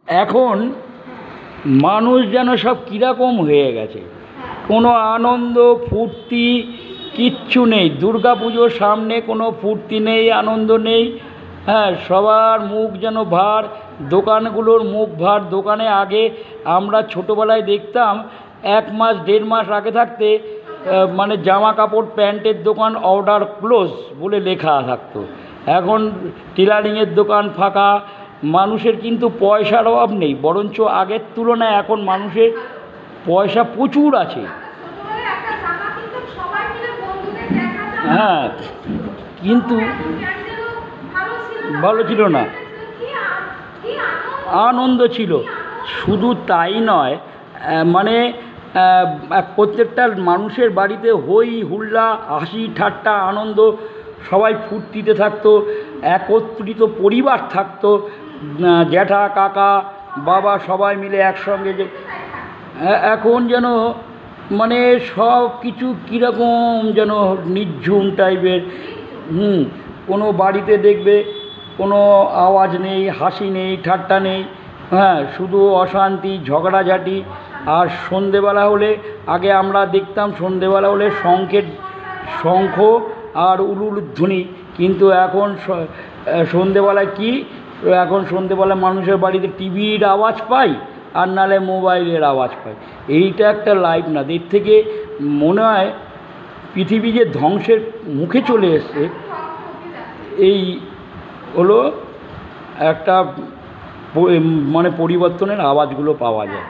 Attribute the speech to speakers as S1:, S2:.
S1: এখন মানুষ যেন সব কীরকম হয়ে গেছে, কোনো আনন্দ ফুর্তি কিচ্ছু নেই। দুর্গা পুজোর সামনে কোনো ফুর্তি নেই, আনন্দ নেই। হ্যাঁ, সবার মুখ যেন ভার, দোকানগুলোর মুখ ভার। দোকানে আগে আমরা ছোটোবেলায় দেখতাম 1 মাস 1.5 মাস আগে থাকতে মানে জামা কাপড় প্যান্টের দোকান অর্ডার ক্লোজ বলে লেখা থাকতো। এখন টেলারিংয়ের দোকান ফাঁকা। মানুষের কিন্তু পয়সার অভাব নেই, বরঞ্চ আগের তুলনায় এখন মানুষের পয়সা প্রচুর আছে। হ্যাঁ, কিন্তু ভালো ছিল না, আনন্দ ছিল। শুধু তাই নয়, মানে প্রত্যেকটা মানুষের বাড়িতে হই হুল্লা, হাসি ঠাট্টা, আনন্দ, সবাই ফুর্তিতে থাকতো, একত্রিত পরিবার থাকতো। জ্যাঠা কাকা বাবা সবাই মিলে একসঙ্গে। যে এখন যেন মানে সব কিছু কীরকম যেন নিঝুম টাইপের। কোনো বাড়িতে দেখবে কোনো আওয়াজ নেই, হাসি নেই, ঠাট্টা নেই। হ্যাঁ, শুধু অশান্তি, ঝগড়াঝাটি। আর সন্ধেবেলা হলে, আগে আমরা দেখতাম সন্ধেবেলা হলে শঙ্খ আর উলুধ্বনি, কিন্তু এখন সন্ধেবেলায় কি, এখন সন্ধেবেলা মানুষের বাড়িতে টিভির আওয়াজ পাই, আর নাহলে মোবাইলের আওয়াজ পাই। এইটা একটা লাইফ না। এর থেকে মনে হয় পৃথিবী যে ধ্বংসের মুখে চলে এসছে, এই হলো একটা মানে পরিবর্তনের আওয়াজগুলো পাওয়া যায়।